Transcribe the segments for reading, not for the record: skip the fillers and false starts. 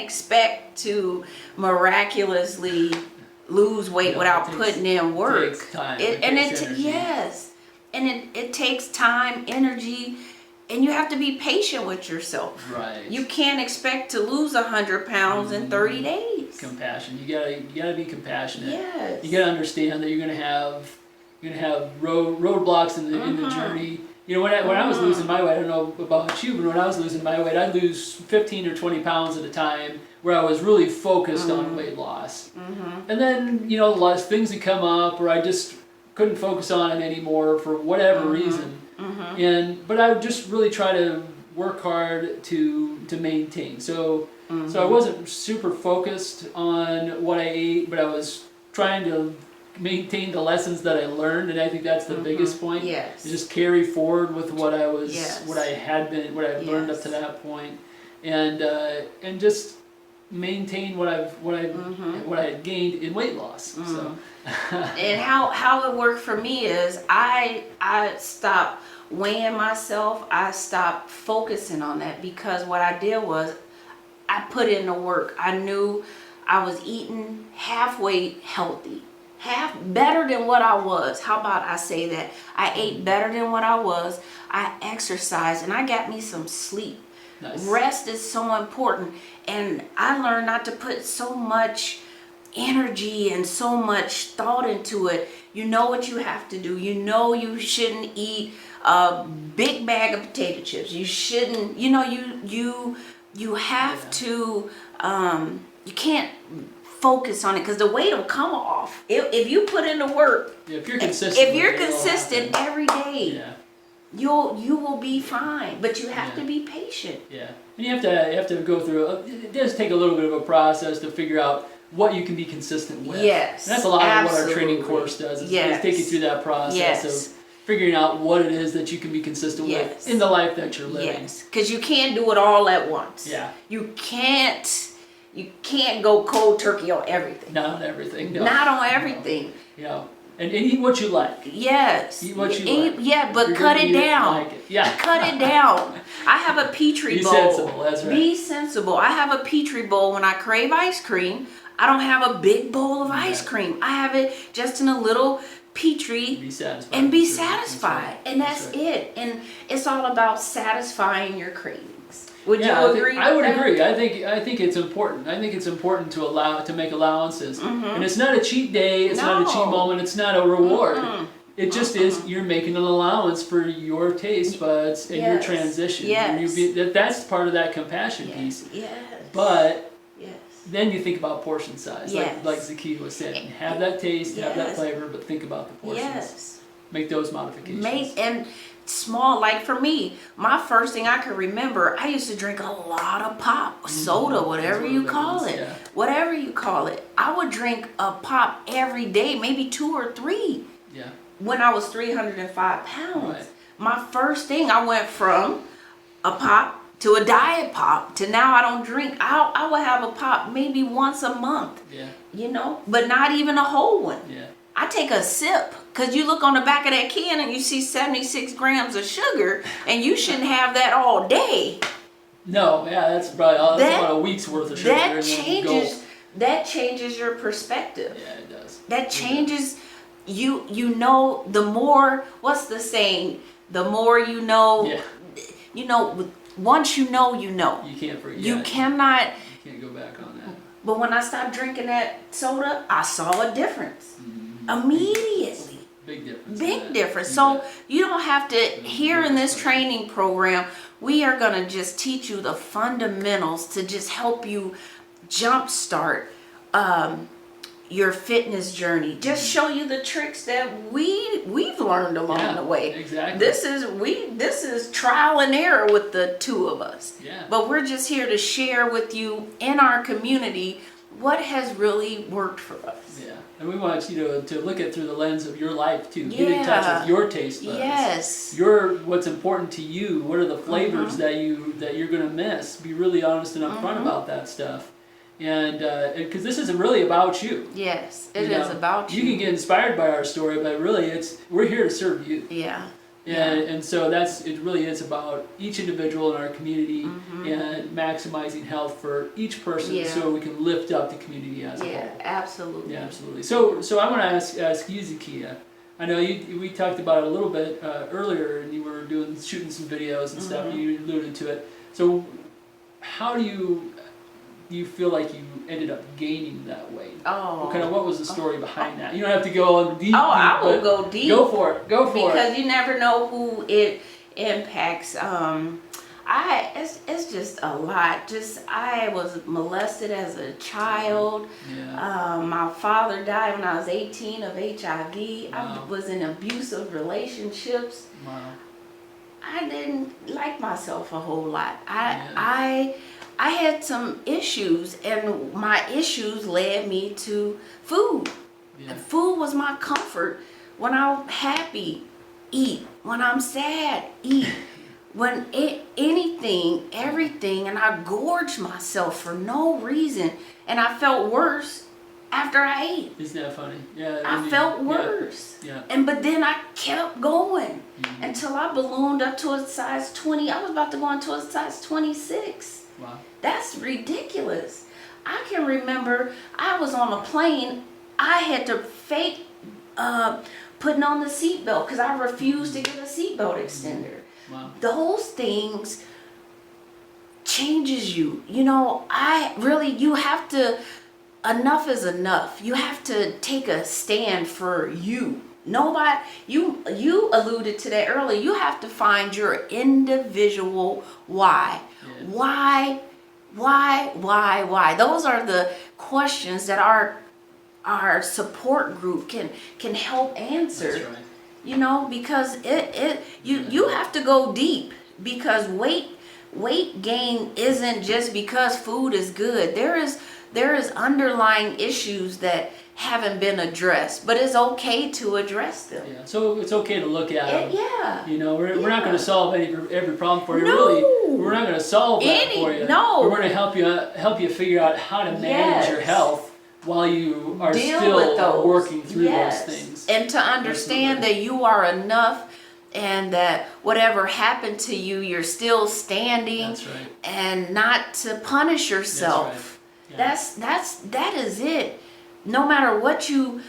expect to miraculously lose weight without putting in work. It takes time. Yes, and it takes time, energy, and you have to be patient with yourself. Right. You can't expect to lose 100 pounds in 30 days. Compassion. You gotta be compassionate. Yes. You gotta understand that you're gonna have roadblocks in the journey. You know, when I was losing my weight, I don't know about you, but when I was losing my weight, I'd lose 15 or 20 pounds at a time, where I was really focused on weight loss. And then, you know, lots of things would come up, or I just couldn't focus on it anymore for whatever reason. But I would just really try to work hard to maintain. So I wasn't super focused on what I ate, but I was trying to maintain the lessons that I learned, and I think that's the biggest point. Yes. To just carry forward with what I was, Yes. what I had learned up to that point, and just maintain what I had gained in weight loss. So. And how it worked for me is I stopped weighing myself. I stopped focusing on that, because what I did was I put in the work. I knew I was eating halfway healthy, half better than what I was. How about I say that? I ate better than what I was. I exercised, and I got me some sleep. Nice. Rest is so important, and I learned not to put so much energy and so much thought into it. You know what you have to do. You know you shouldn't eat a big bag of potato chips. You shouldn't, you know, you have to, you can't focus on it, because the weight will come off. If you put in the work, If you're consistent, every day, yeah. you will be fine, but you have to be patient. Yeah, and you have to go through. It does take a little bit of a process to figure out what you can be consistent with. Yes, and that's a lot of what our absolutely. training course does. Is Yes. take you through that process Yes. of figuring out what it is that you can be consistent Yes. with in the life that you're living. Yes, because you can't do it all at once. Yeah. You can't go cold turkey on everything. Not on everything. No. Not on everything. You know, and eat what you like. Yes. Eat what you like. Yeah, but You're cut gonna it eat down. like it. Yeah. Cut it down. I have a Petri bowl. Be sensible. That's right. Be sensible. I have a Petri bowl when I crave ice cream. I don't have a big bowl of ice cream. I have it just in a little Petri. Be satisfied. And be That's right. satisfied. And that's right. it. And it's all about satisfying your cravings. Would Yeah, you agree? I would with that? agree. I think it's important. I think it's important to make allowances. And it's not a cheat day. It's not a cheat No. moment. It's not a reward. It just is. You're making an allowance for your taste buds and your Yes. transition. Yes. That's part of that compassion piece. Yes. But Yes. then you think about portion size, Yes. like Zakiya was saying. Have that taste, have that Yes. flavor, but think about the portions. Yes. Make those modifications. And small, like for me, my first thing I could remember, I used to drink a lot of pop, soda, whatever That's you what it call is, it. yeah. Whatever you call it. I would drink a pop every day, maybe 2 or 3 Yeah. when I was 305 pounds. Right. My first thing, I went from a pop to a diet pop to now I don't drink. I would have a pop maybe once a month, Yeah. you know, but not even a whole one. Yeah. I take a sip, because you look on the back of that can and you see 76 grams of sugar, and you shouldn't have that all day. No, yeah, that's probably That- about a week's worth of sugar. That and then you go- changes your perspective. Yeah, it does. That changes you know, the more, what's the saying? The more you know, Yeah. you know, once you know, you know. You can't forget. You cannot, You can't go back on that. but when I stopped drinking that soda, I saw a difference. Immediately. Big difference. Big difference. So you don't have to, here in this training program, we are going to just teach you the fundamentals to just help you jumpstart your fitness journey. Just show you the tricks that we've learned along the way. Exactly. This is trial and error with the two of us. Yeah. But we're just here to share with you in our community what has really worked for us. Yeah. And we want you to look at through the lens of your life too. Get in touch Yeah. with your taste buds. Yes. What's important to you. What are the flavors that you're gonna miss? Be really honest and upfront about that stuff. And because this isn't really about you. Yes, it You is know, about you. You can get inspired by our story, but really we're here to serve you. Yeah. And so it really is about each individual in our community and maximizing health for each person so we can lift up the community as a whole. Yeah, absolutely. Yeah, absolutely. So I want to ask you, Zakia. I know we talked about it a little bit earlier, and you were shooting some videos and stuff. And you alluded to it. So how do you feel like you ended up gaining that weight? Oh. What was the story behind that? You don't have to go deep. I will go deep. Go for it. Because you never know who it impacts. It's just a lot. I was molested as a child. Yeah. My father died when I was 18 of HIV. Wow. I was in abusive relationships. Wow. I didn't like myself a whole lot. Yeah. I had some issues, and my issues led me to food. Yeah. Food was my comfort. When I'm happy, eat. When I'm sad, eat. When everything, and I gorged myself for no reason, and I felt worse after I ate. Isn't that funny? Yeah. I felt worse. Yeah. But then I kept going Mm-hmm. until I ballooned up to a size 20. I was about to go into a size 26. Wow. That's ridiculous. I can remember I was on a plane. I had to fake putting on the seatbelt because I refused to get a seatbelt extender. Wow. Those things changes you. You have to, enough is enough. You have to take a stand for you. Nobody, you alluded to that earlier. You have to find your individual why. Yeah. Why? Those are the questions that our support group can help answer. That's right. Because you have to go deep, because weight gain isn't just because food is good. There is underlying issues that haven't been addressed, but it's okay to address them. Yeah. So it's okay to look at them. Yeah. We're not going to solve every problem for you. No. Really, we're not going to solve that for you. No. But we're going to help you figure out how to manage your health while you are still working through those things. And to understand that you are enough, and that whatever happened to you, you're still standing. That's right. And not to punish yourself. That's right. Yeah. That is it. No matter what you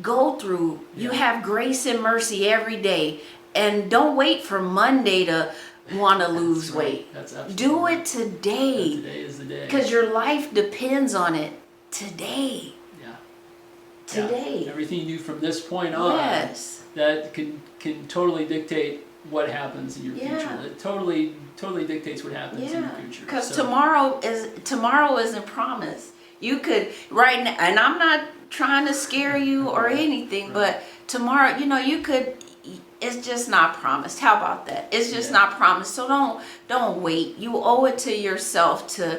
go through, you have grace and mercy every day. And don't wait for Monday to want to lose weight. That's absolutely Do it today. Today is the day. Because your life depends on it today. Yeah. Today. Yeah. Everything you do from this point on, that can totally dictate what happens in your future. It totally dictates what happens in your future. Because tomorrow isn't promised. You could right now, and I'm not trying to scare you or anything, but tomorrow, you could. It's just not promised. How about that? It's just not promised. So don't wait. You owe it to yourself to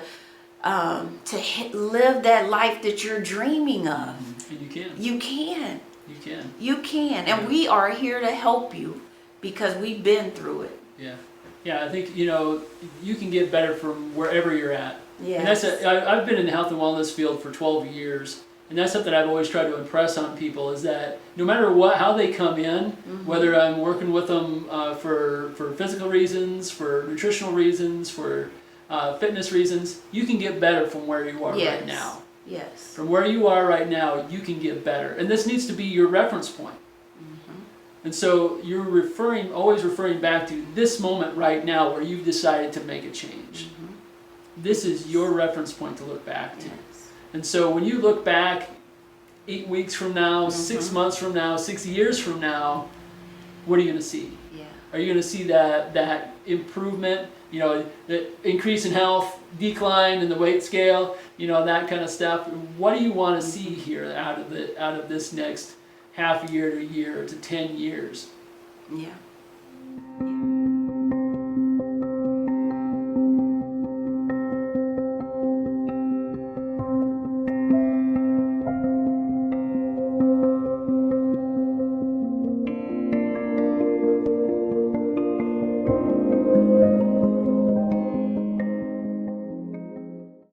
live that life that you're dreaming of. And you can. You can. You can. You can, and we are here to help you because we've been through it. Yeah. Yeah, I think you can get better from wherever you're at. Yeah. And I've been in the health and wellness field for 12 years, and that's something I've always tried to impress on people, is that no matter how they come in, whether I'm working with them for physical reasons, for nutritional reasons, for fitness reasons, you can get better from where you are right now. Yes. From where you are right now, you can get better, and this needs to be your reference point. And so you're always referring back to this moment right now where you've decided to make a change. This is your reference point to look back to. Yes. And so when you look back 8 weeks from now, 6 months from now, 6 years from now, what are you going to see? Yeah. Are you going to see that improvement, the increase in health, decline in the weight scale, that kind of stuff? What do you want to see here out of this next half a year to a year to 10 years? Yeah.